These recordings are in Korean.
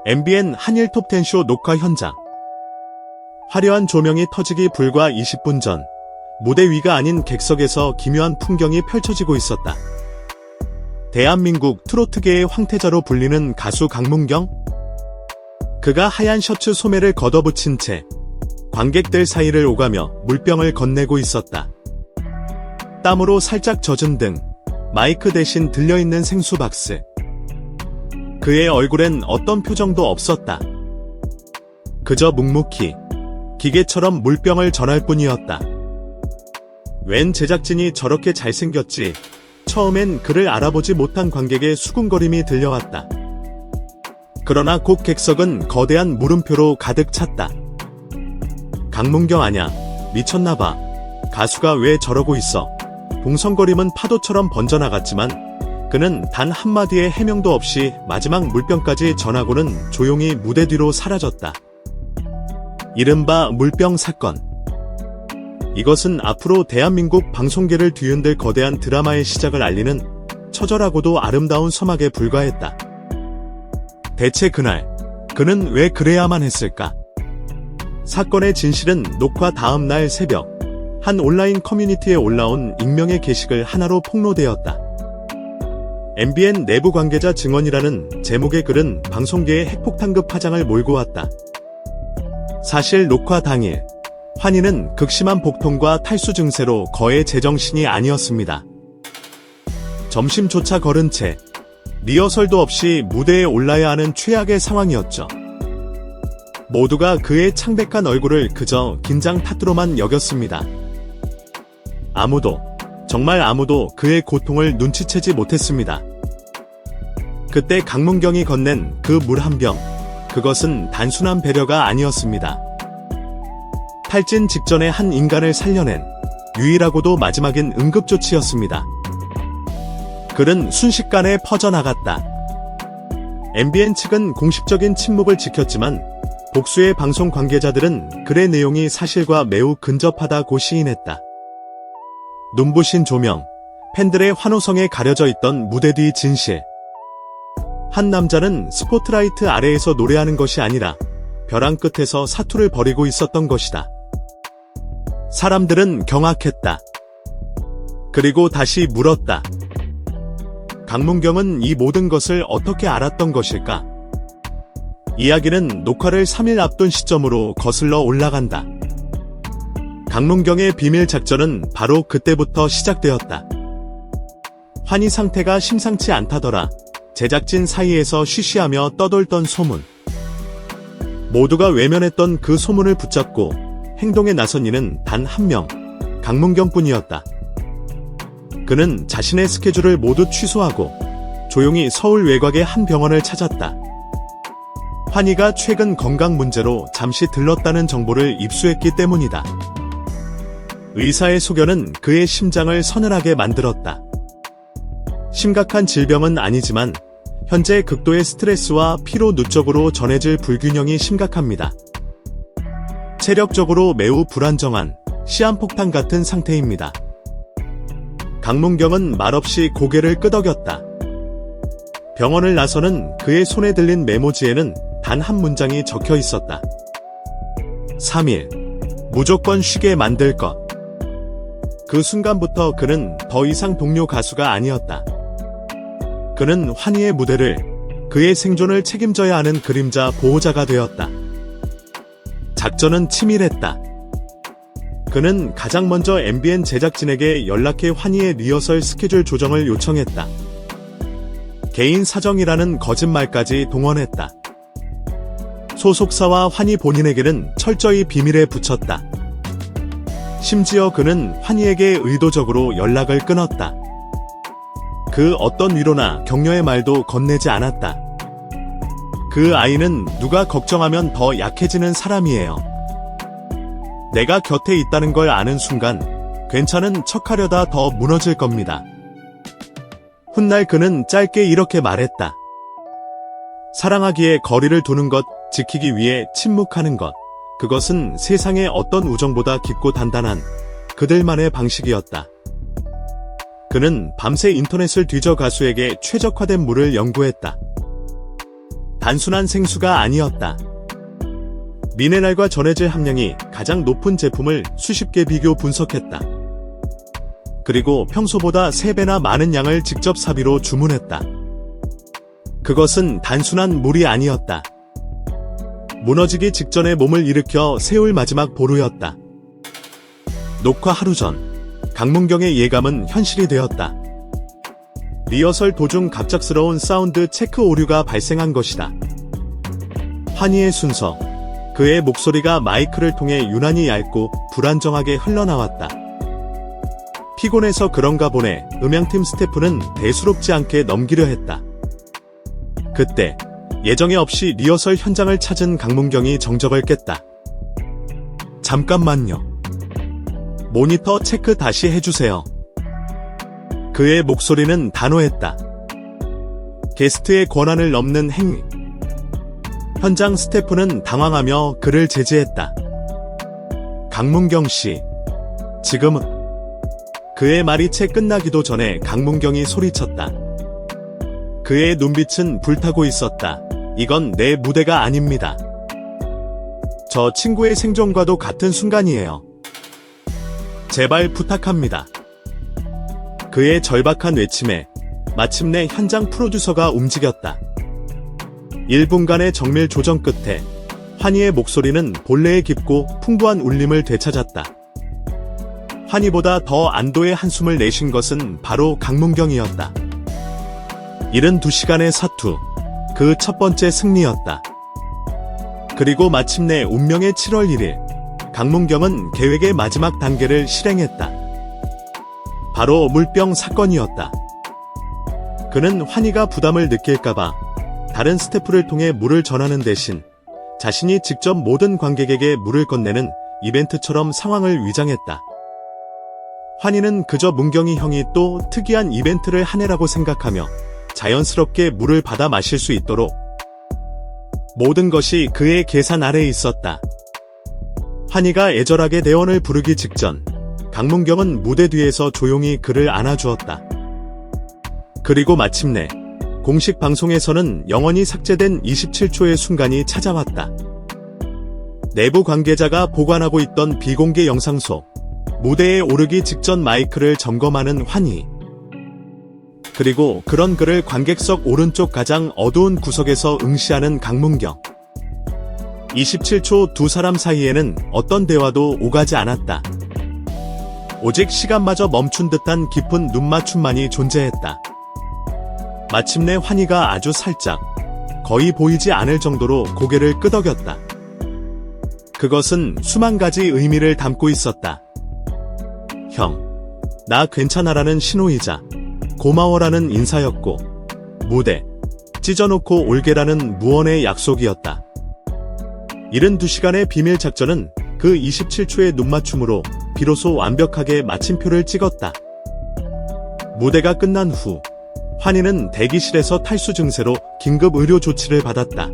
MBN 한일 톱10쇼 녹화 현장. 화려한 조명이 터지기 불과 20분 전, 무대 위가 아닌 객석에서 기묘한 풍경이 펼쳐지고 있었다. 대한민국 트로트계의 황태자로 불리는 가수 강문경? 그가 하얀 셔츠 소매를 걷어붙인 채 관객들 사이를 오가며 물병을 건네고 있었다. 땀으로 살짝 젖은 등 마이크 대신 들려있는 생수 박스. 그의 얼굴엔 어떤 표정도 없었다. 그저 묵묵히 기계처럼 물병을 전할 뿐이었다. 웬 제작진이 저렇게 잘생겼지? 처음엔 그를 알아보지 못한 관객의 수군거림이 들려왔다. 그러나 곧 객석은 거대한 물음표로 가득 찼다. 강문경 아냐? 미쳤나봐. 가수가 왜 저러고 있어? 동성거림은 파도처럼 번져나갔지만 그는 단 한마디의 해명도 없이 마지막 물병까지 전하고는 조용히 무대 뒤로 사라졌다. 이른바 물병 사건. 이것은 앞으로 대한민국 방송계를 뒤흔들 거대한 드라마의 시작을 알리는 처절하고도 아름다운 서막에 불과했다. 대체 그날, 그는 왜 그래야만 했을까? 사건의 진실은 녹화 다음 날 새벽, 한 온라인 커뮤니티에 올라온 익명의 게시글 하나로 폭로되었다. MBN 내부 관계자 증언이라는 제목의 글은 방송계의 핵폭탄급 파장을 몰고 왔다. 사실 녹화 당일, 환희는 극심한 복통과 탈수 증세로 거의 제정신이 아니었습니다. 점심조차 거른 채 리허설도 없이 무대에 올라야 하는 최악의 상황이었죠. 모두가 그의 창백한 얼굴을 그저 긴장 탓으로만 여겼습니다. 아무도, 정말 아무도 그의 고통을 눈치채지 못했습니다. 그때 강문경이 건넨 그 물 한 병, 그것은 단순한 배려가 아니었습니다. 탈진 직전에 한 인간을 살려낸 유일하고도 마지막인 응급조치였습니다. 글은 순식간에 퍼져나갔다. MBN 측은 공식적인 침묵을 지켰지만 복수의 방송 관계자들은 글의 내용이 사실과 매우 근접하다고 시인했다. 눈부신 조명, 팬들의 환호성에 가려져 있던 무대 뒤 진실. 한 남자는 스포트라이트 아래에서 노래하는 것이 아니라 벼랑 끝에서 사투를 벌이고 있었던 것이다. 사람들은 경악했다. 그리고 다시 물었다. 강문경은 이 모든 것을 어떻게 알았던 것일까? 이야기는 녹화를 3일 앞둔 시점으로 거슬러 올라간다. 강문경의 비밀 작전은 바로 그때부터 시작되었다. 환희 상태가 심상치 않다더라. 제작진 사이에서 쉬쉬하며 떠돌던 소문. 모두가 외면했던 그 소문을 붙잡고 행동에 나선 이는 단 한 명, 강문경뿐이었다. 그는 자신의 스케줄을 모두 취소하고 조용히 서울 외곽의 한 병원을 찾았다. 환희가 최근 건강 문제로 잠시 들렀다는 정보를 입수했기 때문이다. 의사의 소견은 그의 심장을 서늘하게 만들었다. 심각한 질병은 아니지만 현재 극도의 스트레스와 피로 누적으로 전해질 불균형이 심각합니다. 체력적으로 매우 불안정한 시한폭탄 같은 상태입니다. 강문경은 말없이 고개를 끄덕였다. 병원을 나서는 그의 손에 들린 메모지에는 단 한 문장이 적혀 있었다. 3일. 무조건 쉬게 만들 것. 그 순간부터 그는 더 이상 동료 가수가 아니었다. 그는 환희의 무대를, 그의 생존을 책임져야 하는 그림자 보호자가 되었다. 작전은 치밀했다. 그는 가장 먼저 MBN 제작진에게 연락해 환희의 리허설 스케줄 조정을 요청했다. 개인 사정이라는 거짓말까지 동원했다. 소속사와 환희 본인에게는 철저히 비밀에 붙였다. 심지어 그는 환희에게 의도적으로 연락을 끊었다. 그 어떤 위로나 격려의 말도 건네지 않았다. 그 아이는 누가 걱정하면 더 약해지는 사람이에요. 내가 곁에 있다는 걸 아는 순간 괜찮은 척하려다 더 무너질 겁니다. 훗날 그는 짧게 이렇게 말했다. 사랑하기에 거리를 두는 것, 지키기 위해 침묵하는 것. 그것은 세상의 어떤 우정보다 깊고 단단한 그들만의 방식이었다. 그는 밤새 인터넷을 뒤져 가수에게 최적화된 물을 연구했다. 단순한 생수가 아니었다. 미네랄과 전해질 함량이 가장 높은 제품을 수십 개 비교 분석했다. 그리고 평소보다 3배나 많은 양을 직접 사비로 주문했다. 그것은 단순한 물이 아니었다. 무너지기 직전에 몸을 일으켜 세울 마지막 보루였다. 녹화 하루 전, 강문경의 예감은 현실이 되었다. 리허설 도중 갑작스러운 사운드 체크 오류가 발생한 것이다. 환희의 순서, 그의 목소리가 마이크를 통해 유난히 얇고 불안정하게 흘러나왔다. 피곤해서 그런가 보네. 음향팀 스태프는 대수롭지 않게 넘기려 했다. 그때 예정에 없이 리허설 현장을 찾은 강문경이 정적을 깼다. 잠깐만요. 모니터 체크 다시 해주세요. 그의 목소리는 단호했다. 게스트의 권한을 넘는 행위. 현장 스태프는 당황하며 그를 제지했다. 강문경 씨, 지금은... 그의 말이 채 끝나기도 전에 강문경이 소리쳤다. 그의 눈빛은 불타고 있었다. 이건 내 무대가 아닙니다. 저 친구의 생존과도 같은 순간이에요. 제발 부탁합니다. 그의 절박한 외침에 마침내 현장 프로듀서가 움직였다. 1분간의 정밀 조정 끝에 환희의 목소리는 본래의 깊고 풍부한 울림을 되찾았다. 환희보다 더 안도의 한숨을 내쉰 것은 바로 강문경이었다. 72시간의 사투, 그 첫 번째 승리였다. 그리고 마침내 운명의 7월 1일, 강문경은 계획의 마지막 단계를 실행했다. 바로 물병 사건이었다. 그는 환희가 부담을 느낄까봐 다른 스태프를 통해 물을 전하는 대신 자신이 직접 모든 관객에게 물을 건네는 이벤트처럼 상황을 위장했다. 환희는 그저 문경이 형이 또 특이한 이벤트를 하네라고 생각하며 자연스럽게 물을 받아 마실 수 있도록 모든 것이 그의 계산 아래에 있었다. 환희가 애절하게 대원을 부르기 직전 강문경은 무대 뒤에서 조용히 그를 안아주었다. 그리고 마침내 공식 방송에서는 영원히 삭제된 27초의 순간이 찾아왔다. 내부 관계자가 보관하고 있던 비공개 영상 속 무대에 오르기 직전 마이크를 점검하는 환희. 그리고 그런 그를 관객석 오른쪽 가장 어두운 구석에서 응시하는 강문경. 27초 두 사람 사이에는 어떤 대화도 오가지 않았다. 오직 시간마저 멈춘 듯한 깊은 눈맞춤만이 존재했다. 마침내 환희가 아주 살짝, 거의 보이지 않을 정도로 고개를 끄덕였다. 그것은 수만 가지 의미를 담고 있었다. 형, 나 괜찮아라는 신호이자 고마워라는 인사였고, 무대, 찢어놓고 올게라는 무언의 약속이었다. 72시간의 비밀 작전은 그 27초의 눈맞춤으로 비로소 완벽하게 마침표를 찍었다. 무대가 끝난 후 환희는 대기실에서 탈수 증세로 긴급 의료 조치를 받았다.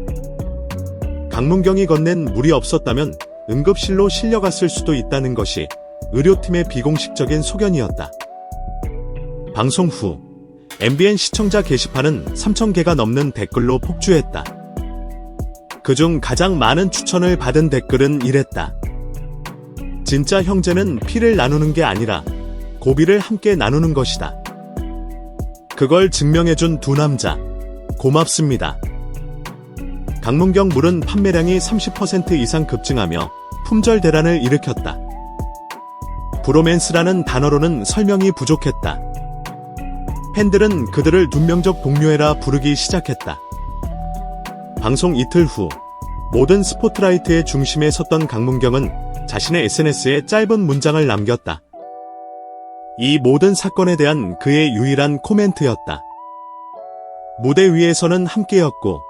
강문경이 건넨 물이 없었다면 응급실로 실려갔을 수도 있다는 것이 의료팀의 비공식적인 소견이었다. 방송 후 MBN 시청자 게시판은 3,000개가 넘는 댓글로 폭주했다. 그중 가장 많은 추천을 받은 댓글은 이랬다. 진짜 형제는 피를 나누는 게 아니라 고비를 함께 나누는 것이다. 그걸 증명해준 두 남자, 고맙습니다. 강문경 물은 판매량이 30% 이상 급증하며 품절 대란을 일으켰다. 브로맨스라는 단어로는 설명이 부족했다. 팬들은 그들을 운명적 동료애라 부르기 시작했다. 방송 이틀 후 모든 스포트라이트의 중심에 섰던 강문경은 자신의 SNS에 짧은 문장을 남겼다. 이 모든 사건에 대한 그의 유일한 코멘트였다. 무대 위에서는 함께였고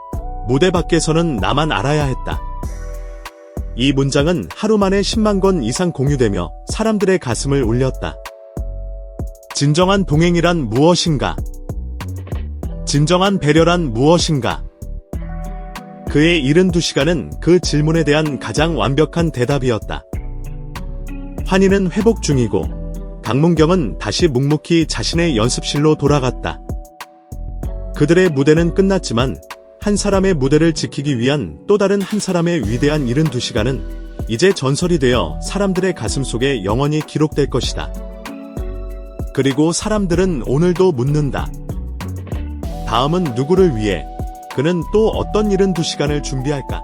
무대 밖에서는 나만 알아야 했다. 이 문장은 하루 만에 10만 건 이상 공유되며 사람들의 가슴을 울렸다. 진정한 동행이란 무엇인가? 진정한 배려란 무엇인가? 그의 72시간은 그 질문에 대한 가장 완벽한 대답이었다. 환희는 회복 중이고 강문경은 다시 묵묵히 자신의 연습실로 돌아갔다. 그들의 무대는 끝났지만 한 사람의 무대를 지키기 위한 또 다른 한 사람의 위대한 72시간은 이제 전설이 되어 사람들의 가슴 속에 영원히 기록될 것이다. 그리고 사람들은 오늘도 묻는다. 다음은 누구를 위해? 그는 또 어떤 72시간을 준비할까?